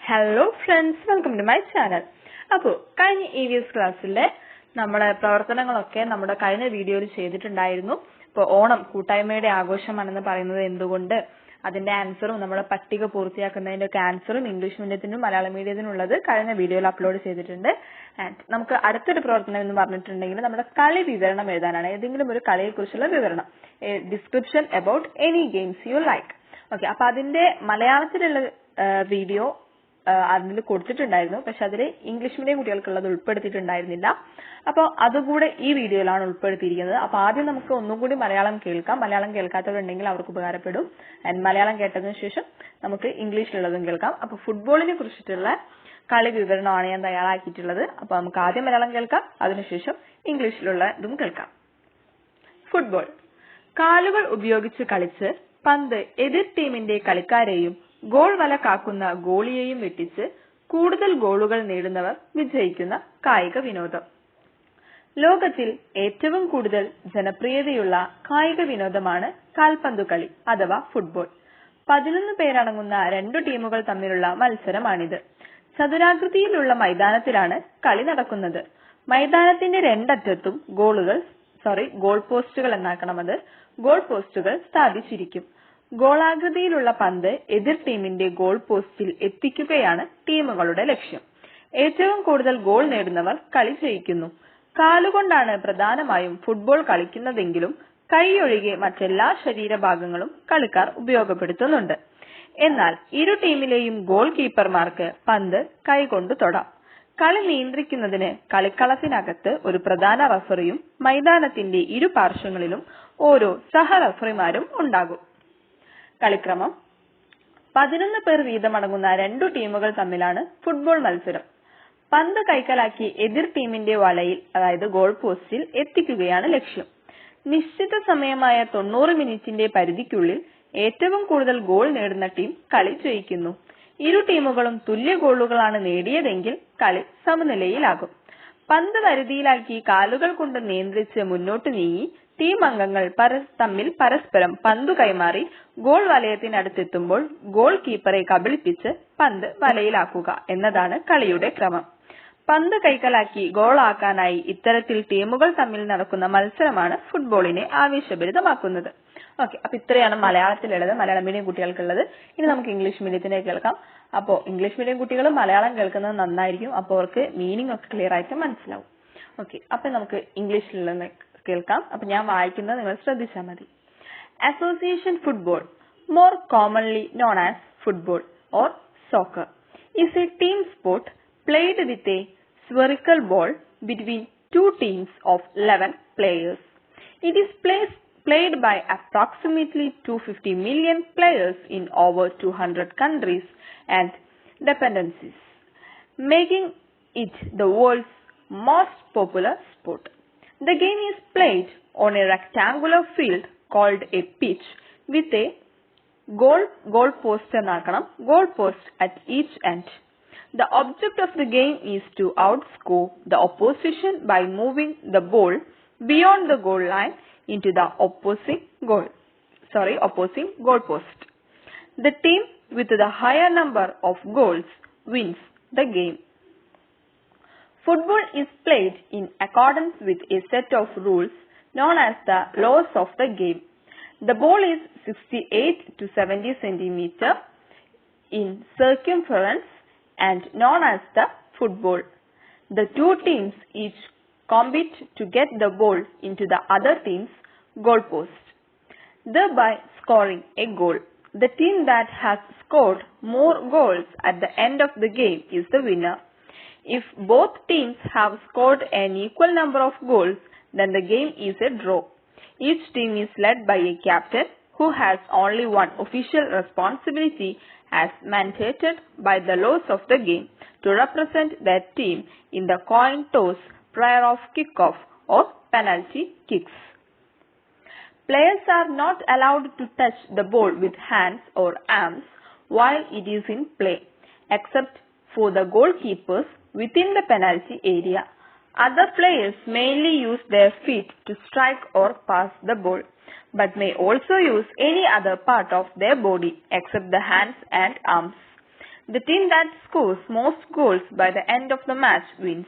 Hello friends, welcome to my channel. അപ്പോൾ കഴിഞ്ഞ EVS ക്ലാസ്സിലെ നമ്മുടെ പ്രവർത്തനങ്ങളൊക്കെ നമ്മുടെ കഴിഞ്ഞ വീഡിയോയിൽ ചെയ്തിട്ടുണ്ടായിരുന്നു. ഇപ്പോൾ ഓണം കൂട്ടായ്മയുടെ ആഘോഷമാണെന്ന് പറയുന്നത് എന്തുകൊണ്ട്, അതിന്റെ ആൻസറും നമ്മുടെ പട്ടിക പൂർത്തിയാക്കുന്നതിന്റെ ഒക്കെ ആൻസറും ഇംഗ്ലീഷ് മീഡിയത്തിനും മലയാളം മീഡിയത്തിനും ഉള്ളത് കഴിഞ്ഞ വീഡിയോയിൽ അപ്ലോഡ് ചെയ്തിട്ടുണ്ട്. ആൻഡ് നമുക്ക് അടുത്തൊരു പ്രവർത്തനം എന്ന് പറഞ്ഞിട്ടുണ്ടെങ്കിൽ നമ്മുടെ കളി വിവരണം എഴുതാനാണ്. ഏതെങ്കിലും ഒരു കളിയെക്കുറിച്ചുള്ള വിവരണം, description about any games you like. Okay, അപ്പൊ അതിന്റെ മലയാളത്തിലുള്ള വീഡിയോ അതിൽ കൊടുത്തിട്ടുണ്ടായിരുന്നു, പക്ഷെ അതിൽ ഇംഗ്ലീഷ് മീഡിയം കുട്ടികൾക്കുള്ളത് ഉൾപ്പെടുത്തിയിട്ടുണ്ടായിരുന്നില്ല. അപ്പോൾ അതുകൂടെ ഈ വീഡിയോയിലാണ് ഉൾപ്പെടുത്തിയിരിക്കുന്നത്. അപ്പൊ ആദ്യം നമുക്ക് ഒന്നും കൂടി മലയാളം കേൾക്കാം. മലയാളം കേൾക്കാത്തവരുണ്ടെങ്കിൽ അവർക്ക് ഉപകാരപ്പെടും. ആൻഡ് മലയാളം കേട്ടതിനു ശേഷം നമുക്ക് ഇംഗ്ലീഷിലുള്ളതും കേൾക്കാം. അപ്പൊ ഫുട്ബോളിനെ കുറിച്ചിട്ടുള്ള കളി വിവരണമാണ് ഞാൻ തയ്യാറാക്കിയിട്ടുള്ളത്. അപ്പൊ നമുക്ക് ആദ്യം മലയാളം കേൾക്കാം, അതിനുശേഷം ഇംഗ്ലീഷിലുള്ള ഇതും കേൾക്കാം. ഫുട്ബോൾ. കാലുകൾ ഉപയോഗിച്ച് കളിച്ച് പന്ത് എതിർ ടീമിന്റെ കളിക്കാരെയും ഗോൾ വല കാക്കുന്ന ഗോളിയെയും വെട്ടിച്ച് കൂടുതൽ ഗോളുകൾ നേടുന്നവർ വിജയിക്കുന്ന കായിക വിനോദം. ലോകത്തിൽ ഏറ്റവും കൂടുതൽ ജനപ്രിയതയുള്ള കായിക വിനോദമാണ് കാൽപന്തു കളി അഥവാ ഫുട്ബോൾ. 11 പേരടങ്ങുന്ന 2 ടീമുകൾ തമ്മിലുള്ള മത്സരമാണിത്. ചതുരാകൃതിയിലുള്ള മൈതാനത്തിലാണ് കളി നടക്കുന്നത്. മൈതാനത്തിന്റെ രണ്ടറ്റത്തും ഗോൾ പോസ്റ്റുകൾ സ്ഥാപിച്ചിരിക്കും. ഗോളാകൃതിയിലുള്ള പന്ത് എതിർ ടീമിന്റെ ഗോൾ പോസ്റ്റിൽ എത്തിക്കുകയാണ് ടീമുകളുടെ ലക്ഷ്യം. ഏറ്റവും കൂടുതൽ ഗോൾ നേടുന്നവർ കളി ജയിക്കുന്നു. കാലുകൊണ്ടാണ് പ്രധാനമായും ഫുട്ബോൾ കളിക്കുന്നതെങ്കിലും കൈയൊഴികെ മറ്റെല്ലാ ശരീരഭാഗങ്ങളും കളിക്കാർ ഉപയോഗപ്പെടുത്തുന്നുണ്ട്. എന്നാൽ ഇരു ടീമിലെയും ഗോൾ കീപ്പർമാർക്ക് പന്ത് കൈകൊണ്ട് തൊടാം. കളി നിയന്ത്രിക്കുന്നതിന് കളിക്കളത്തിനകത്ത് ഒരു പ്രധാന റഫറിയും മൈതാനത്തിന്റെ ഇരു പാർശ്വങ്ങളിലും ഓരോ സഹ റഫറിമാരും ഉണ്ടാകും. കളിക്രമം. 11 പേർ വീതമടങ്ങുന്ന 2 ടീമുകൾ തമ്മിലാണ് ഫുട്ബോൾ മത്സരം. പന്ത് കൈക്കലാക്കി എതിർ ടീമിന്റെ വലയിൽ, അതായത് ഗോൾ പോസ്റ്റിൽ എത്തിക്കുകയാണ് ലക്ഷ്യം. നിശ്ചിത സമയമായ 90 മിനിറ്റിന്റെ പരിധിക്കുള്ളിൽ ഏറ്റവും കൂടുതൽ ഗോൾ നേടുന്ന ടീം കളി ജയിക്കുന്നു. ഇരു ടീമുകളും തുല്യ ഗോളുകളാണ് നേടിയതെങ്കിൽ കളി സമനിലയിലാകും. പന്ത് വരുതിയിലാക്കി കാലുകൾ കൊണ്ട് നിയന്ത്രിച്ച് മുന്നോട്ട് നീങ്ങി ടീം അംഗങ്ങൾ തമ്മിൽ പരസ്പരം പന്തു കൈമാറി ഗോൾ വലയത്തിനടുത്തെത്തുമ്പോൾ ഗോൾ കീപ്പറെ കബളിപ്പിച്ച് പന്ത് വലയിലാക്കുക എന്നതാണ് കളിയുടെ ക്രമം. പന്ത് കൈക്കലാക്കി ഗോളാക്കാനായി ഇത്തരത്തിൽ ടീമുകൾ തമ്മിൽ നടക്കുന്ന മത്സരമാണ് ഫുട്ബോളിനെ ആവേശഭരിതമാക്കുന്നത്. ഓക്കെ, അപ്പൊ ഇത്രയാണ് മലയാളത്തിലുള്ളത്, മലയാളം മീഡിയം കുട്ടികൾക്കുള്ളത്. ഇനി നമുക്ക് ഇംഗ്ലീഷ് മീഡിയത്തിനെ കേൾക്കാം. അപ്പോൾ ഇംഗ്ലീഷ് മീഡിയം കുട്ടികൾ മലയാളം കേൾക്കുന്നത് നന്നായിരിക്കും, അപ്പോൾ അവർക്ക് മീനിങ് ഒക്കെ ക്ലിയർ ആയിട്ട് മനസ്സിലാവും. ഓക്കെ, അപ്പൊ നമുക്ക് ഇംഗ്ലീഷിലുള്ള കേൾക്കാം. അപ്പൊ ഞാൻ വായിക്കുന്നത് നിങ്ങൾ ശ്രദ്ധിച്ചാൽ മതി. Association football, more commonly known as football or soccer, is a team sport played with a spherical ball between 2 teams of 11 players. It is played by approximately 250 million players in over 200 countries and dependencies, making it the world's most popular sport. The game is played on a rectangular field called a pitch with a goal post at each end. The object of the game is to outscore the opposition by moving the ball beyond the goal line into the opposing goal post. The team with the higher number of goals wins the game. Football is played in accordance with a set of rules known as the laws of the game. The ball is 68 to 70 centimeter in circumference and known as the football. The 2 teams each compete to get the ball into the other team's goal post, thereby scoring a goal. The team that has scored more goals at the end of the game is the winner. If both teams have scored an equal number of goals, then the game is a draw. Each team is led by a captain who has only one official responsibility as mandated by the laws of the game to represent their team in the coin toss prior of kickoff or penalty kicks. Players are not allowed to touch the ball with hands or arms while it is in play, except for the goalkeepers within the penalty area. Other players mainly use their feet to strike or pass the ball, but may also use any other part of their body except the hands and arms. The team that scores most goals by the end of the match wins.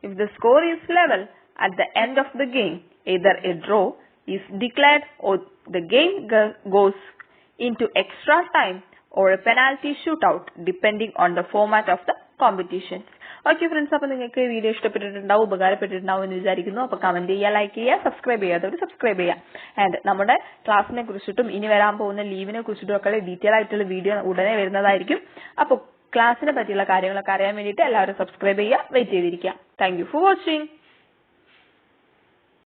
If the score is level at the end of the game, either a draw is declared or the game goes into extra time or a penalty shootout depending on the format of the competition. Okay friends, അപ്പോൾ നിങ്ങൾക്ക് video ഇഷ്ടപ്പെട്ടിട്ടുണ്ടാവും, ഉപകാരപ്പെട്ടിട്ടുണ്ടാവും എന്ന് വിചാരിക്കുന്നു. അപ്പോൾ comment ചെയ്യുക, like ചെയ്യുക, subscribe ചെയ്യാത്തവർ subscribe ചെയ്യുക. And നമ്മുടെ ക്ലാസ്സിനെ കുറിച്ചിട്ടും ഇനി വരാൻ പോകുന്ന ലീവിനെ കുറിച്ചിട്ടും ഒക്കെ ഡീറ്റെയിൽ ആയിട്ടുള്ള വീഡിയോ ഉടനെ വരുന്നതായിരിക്കും. അപ്പോൾ ക്ലാസ്സിനെ പറ്റിയുള്ള കാര്യങ്ങളൊക്കെ അറിയാൻ വേണ്ടിയിട്ട് എല്ലാവരും സബ്സ്ക്രൈബ് ചെയ്യുക, വെയിറ്റ് ചെയ്തിരിക്കുക. Thank you for watching.